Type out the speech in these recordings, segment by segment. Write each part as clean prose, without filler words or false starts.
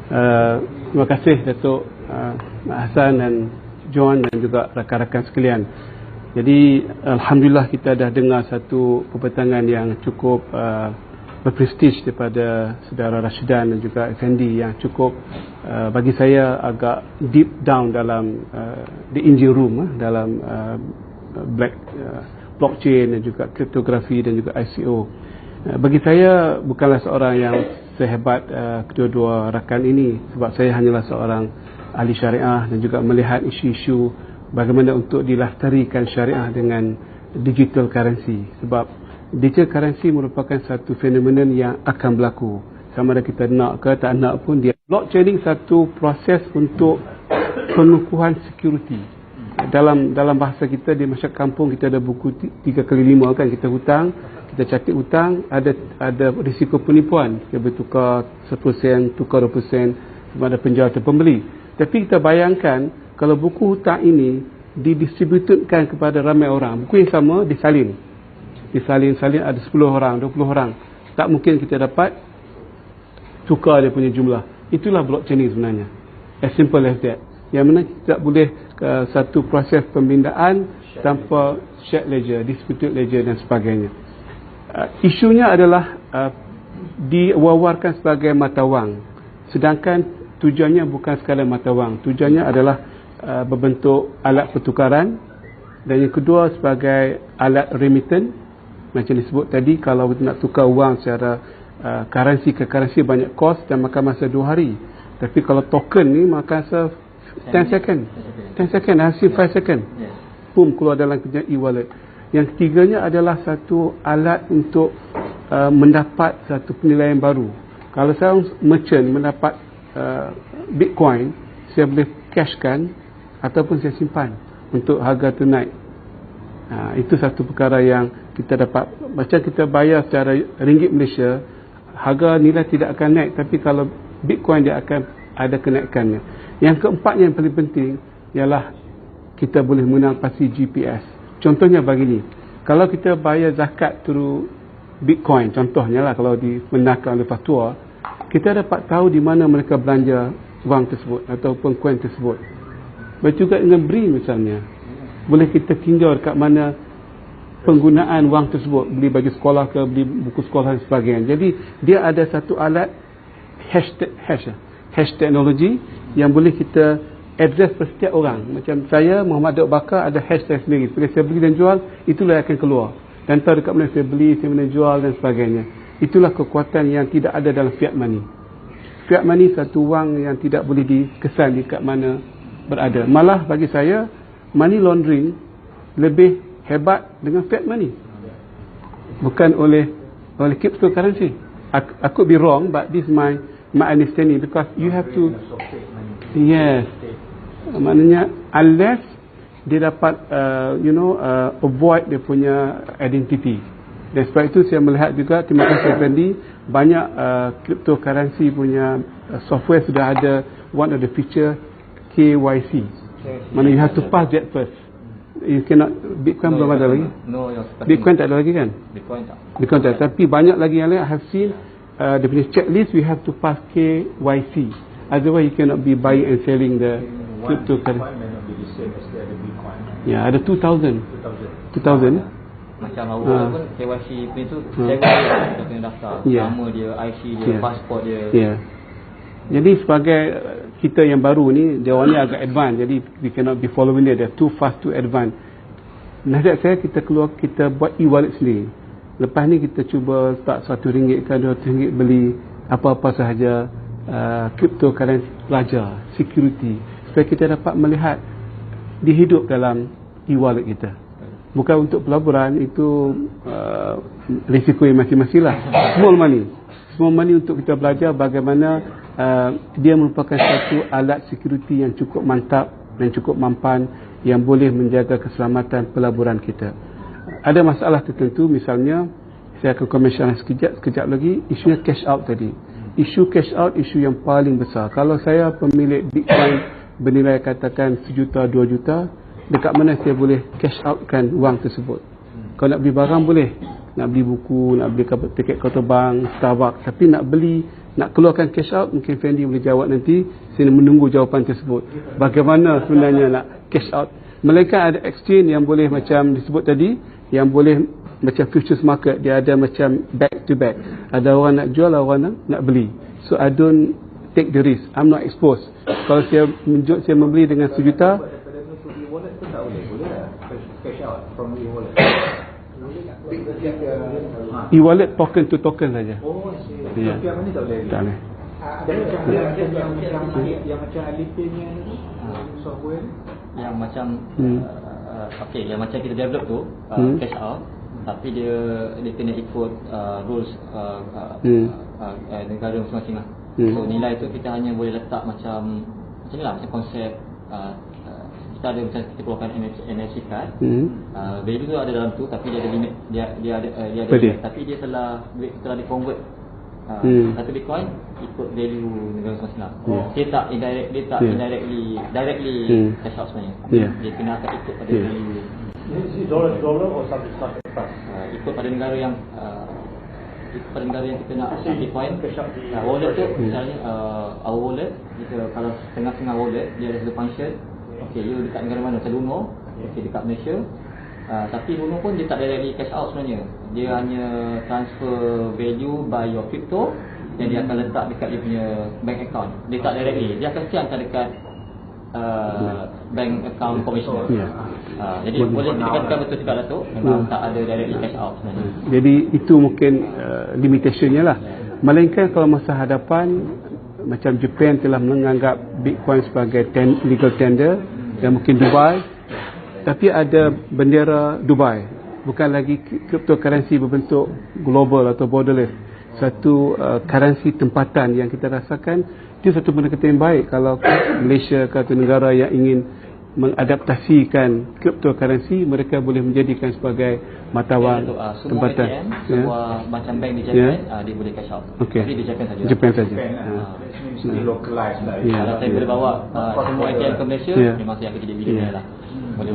Terima kasih Datuk Hassan dan John dan juga rakan-rakan sekalian. Jadi alhamdulillah kita dah dengar satu pepetangan yang cukup berprestij daripada saudara Rashidan dan juga Effendi, yang cukup bagi saya agak deep down dalam the engine room, dalam blockchain dan juga kriptografi dan juga ICO. Bagi saya bukanlah seorang yang sehebat kedua-dua rakan ini, sebab saya hanyalah seorang ahli syariah dan juga melihat isu-isu bagaimana untuk dilestarikan syariah dengan digital currency. Sebab digital currency merupakan satu fenomena yang akan berlaku, sama ada kita nak ke tak nak pun. Dia blockchain satu proses untuk pengukuhan security. Dalam bahasa kita di masyarakat kampung, kita ada buku 3x5 kan, kita hutang, kita catat hutang, ada risiko penipuan, kita bertukar 1%, tukar 2% sama ada penjual atau pembeli. Tapi kita bayangkan kalau buku hutang ini didistributkan kepada ramai orang, buku yang sama disalin ada 10 orang, 20 orang, tak mungkin kita dapat tukar dia punya jumlah. Itulah blockchain ini sebenarnya, as simple as that. Yang mana tidak boleh satu proses pembindaan tanpa shared ledger, disputed ledger dan sebagainya. Isunya adalah diwawarkan sebagai mata wang, sedangkan tujuannya bukan sekadar mata wang. Tujuannya adalah berbentuk alat pertukaran, dan yang kedua sebagai alat remittance. Macam disebut tadi, kalau kita nak tukar wang secara currency ke currency banyak cost dan makan masa 2 hari. Tapi kalau token ni makan masa 10 second, hasil 5 second, boom, keluar dalam e-wallet. Yang ketiganya adalah satu alat untuk mendapat satu penilaian baru. Kalau saya merchant mendapat Bitcoin, saya boleh cashkan ataupun saya simpan untuk harga tunai. Itu satu perkara yang kita dapat. Macam kita bayar secara ringgit Malaysia, harga nilai tidak akan naik, tapi kalau Bitcoin dia akan ada kenaikannya. Yang keempatnya yang paling penting ialah kita boleh mengenal pasti GPS. Contohnya begini, kalau kita bayar zakat through Bitcoin, contohnya lah, kalau dibenarkan oleh fatwa, kita dapat tahu di mana mereka belanja wang tersebut ataupun koin tersebut. Begitu juga dengan BRI misalnya, boleh kita tinjau dekat mana penggunaan wang tersebut, beli baju sekolah ke, beli buku sekolah dan sebagainya. Jadi dia ada satu alat hash teknologi yang boleh kita address per setiap orang. Macam saya, Muhammad Daud Bakar, ada hash saya sendiri. Bila saya beli dan jual, itulah yang akan keluar, dan tahu dekat mana saya beli, saya mana jual dan sebagainya. Itulah kekuatan yang tidak ada dalam fiat money. Fiat money satu wang yang tidak boleh dikesan dekat mana berada. Malah bagi saya, money laundering lebih hebat dengan fiat money, bukan oleh cryptocurrency. I could be wrong, but this is my understanding, because you have to, yes, maknanya unless dia dapat avoid dia punya identity. Dan sebab itu saya melihat juga, terima kasih Effendi, banyak cryptocurrency punya software sudah ada one of the feature KYC. Mana you have to pass that first. You cannot, Bitcoin belum ada lagi. Bitcoin tak ada lagi kan? Bitcoin tak. Tapi banyak lagi yang lain. I have seen the checklist, we have to pass KYC. Otherwise you cannot be buying and selling the cryptocurrency. Ya, ada 2000. Macam awal pun KYC itu kita kena daftar nama dia, IC dia, pasport dia. Jadi sebagai kita yang baru ni, dia orang ni agak advance, jadi we cannot be following dia too fast, too advance. Nasihat saya, kita buat e-wallet sendiri. Lepas ni kita cuba start RM1 ke RM2 beli apa-apa sahaja cryptocurrency, pelajar security, supaya kita dapat melihat dihidup dalam e-wallet kita. Bukan untuk pelaburan, itu risiko yang masing-masing lah. Small money untuk kita belajar bagaimana dia merupakan satu alat security yang cukup mantap dan cukup mampan, yang boleh menjaga keselamatan pelaburan kita. Ada masalah tertentu, misalnya saya akan komen sekejap lagi, isunya cash out tadi. Isu cash out, isu yang paling besar. Kalau saya pemilik Bitcoin bernilai katakan $1 juta, $2 juta, dekat mana saya boleh cash outkan wang tersebut? Kalau nak beli barang boleh, nak beli buku, nak beli tiket kau terbang, Starbucks, tapi nak beli Nak keluarkan cash out, mungkin Fendi boleh jawab nanti. Saya menunggu jawapan tersebut. Bagaimana sebenarnya nak cash out? Melainkan ada exchange yang boleh macam disebut tadi, yang boleh macam futures market, dia ada macam back to back. Ada orang nak jual, orang nak beli. So I don't take the risk. I'm not exposed. Kalau saya membeli dengan RM1 juta, e-wallet token to token saja. Ya. Tak boleh. Yang macam Alipay-nya software yang macam okey, yang macam kita develop tu cash out, tapi dia kena ikut rules negara masing-masing lah. So nilai tu kita hanya boleh letak macam ni lah, macam konsep kita ada macam kita keluarkan NFC card. Value tu ada dalam tu, tapi dia ada limit, dia ada limit, tapi dia telah di convert satu Bitcoin ikut value negara masing-masing lah. Dia tak indirectly cash out sebenarnya. Dia kena akan ikut pada value. Ini dollar atau something ikut pada negara yang kita nak Bitcoin. Wallet tu misalnya our wallet, kita kalau tengah-tengah wallet dia ada satu function. Okey, you dekat negara mana? Macam Luno, okey dekat Malaysia. Tapi Luno pun dia tak directly cash out sebenarnya. Dia hanya transfer value by your crypto dan dia akan letak dekat dia punya bank account. Dia tak directly, dia akan siangkan dekat bank account commissioner. Jadi boleh dikatakan betul juga Datuk, memang tak ada directly cash out sebenarnya. Jadi itu mungkin limitationnya lah. Melainkan kalau masa hadapan macam Japan telah menganggap Bitcoin sebagai legal tender, dan mungkin Dubai, tapi ada bendera Dubai, bukan lagi cryptocurrency berbentuk global atau borderless, satu currency tempatan yang kita rasakan. Itu satu pendekatan yang baik kalau Malaysia atau negara yang ingin mengadaptasikan cryptocurrency, mereka boleh menjadikan sebagai mata wang tempatan. Semua macam bank di Japan dia boleh cash out. Tapi di Japan saja. Japan saja. Mesti localized lah. Kalau saya boleh bawa semua ATM ke Malaysia, memang saya akan jadi billionaire lah. Boleh.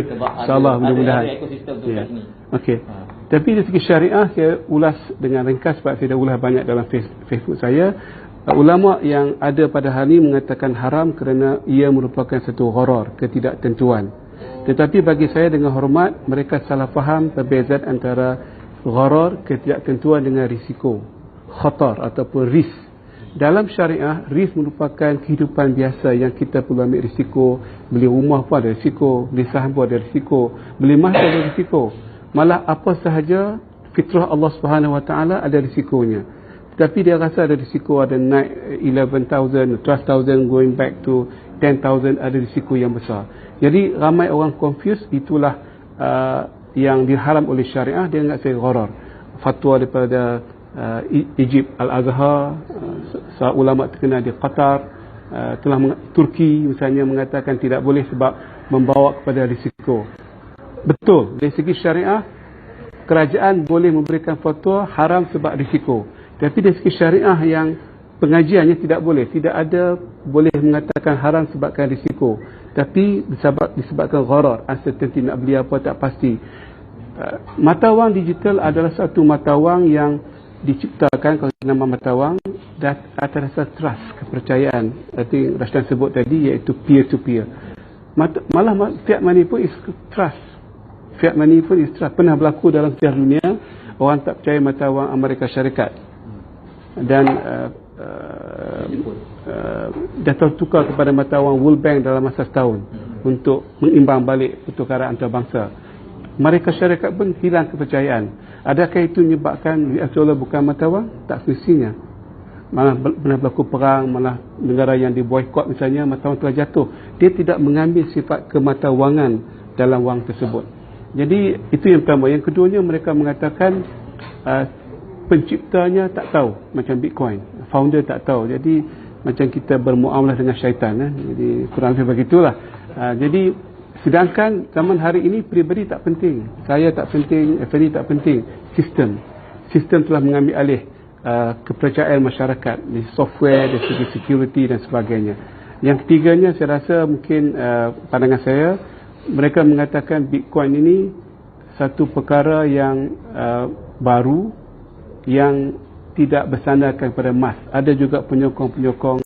Sebab InsyaAllah, mudah-mudahan. Ada ekosistem tu kat sini. Okey. Tapi dari segi syariah, saya ulas dengan ringkas sebab saya dah ulas banyak dalam Facebook saya. Ulama yang ada pada hari ini mengatakan haram kerana ia merupakan satu gharar, ketidaktentuan. Tetapi bagi saya dengan hormat, mereka salah faham perbezaan antara gharar, ketidaktentuan dengan risiko, khatar ataupun risk. Dalam syariah, risk merupakan kehidupan biasa yang kita perlu ambil risiko. Beli rumah pun ada risiko, beli saham pun ada risiko, beli emas pun ada risiko. Malah apa sahaja fitrah Allah Subhanahu Wa Taala ada risikonya. Tetapi dia rasa ada risiko, ada naik 11,000, 12,000 going back to 10,000, ada risiko yang besar. Jadi ramai orang confused. Itulah yang diharam oleh syariah. Dia anggap saya gharar. Fatwa daripada Egypt Al-Azhar, ulama terkenal di Qatar, Turki misalnya mengatakan tidak boleh sebab membawa kepada risiko. Betul, dari segi syariah kerajaan boleh memberikan fatwa haram sebab risiko. Tapi dari segi syariah yang pengajiannya tidak boleh. Tidak ada boleh mengatakan haram sebabkan risiko. Tapi disebabkan gharar, uncertainty, nak beli apa tak pasti. Mata wang digital adalah satu mata wang yang diciptakan, kalau nama mata wang, atas dasar trust, kepercayaan. Tadi Rashdan sebut tadi, iaitu peer to peer. Malah fiat money pun is trust. Fiat money pun is trust. Pernah berlaku dalam sejarah dunia, orang tak percaya mata wang Amerika Syarikat. Dan dah tertukar kepada mata wang World Bank dalam masa setahun untuk mengimbang balik pertukaran antarabangsa. Mereka syarikat pun hilang kepercayaan. Adakah itu menyebabkan US dollar bukan mata wang? Tak semestinya. Malah pernah berlaku perang, malah negara yang diboykot misalnya, mata wang telah jatuh. Dia tidak mengambil sifat kematawangan dalam wang tersebut. Jadi itu yang pertama. Yang keduanya, mereka mengatakan penciptanya tak tahu, macam Bitcoin, founder tak tahu. Jadi macam kita bermuamalah dengan syaitan. Jadi kurang lebih begitulah. Jadi sedangkan zaman hari ini peribadi tak penting, saya tak penting, FNI tak penting. Sistem telah mengambil alih kepercayaan masyarakat di software, dari segi security dan sebagainya. Yang ketiganya, saya rasa mungkin pandangan saya, mereka mengatakan Bitcoin ini satu perkara yang baru, yang tidak bersandarkan pada emas. Ada juga penyokong-penyokong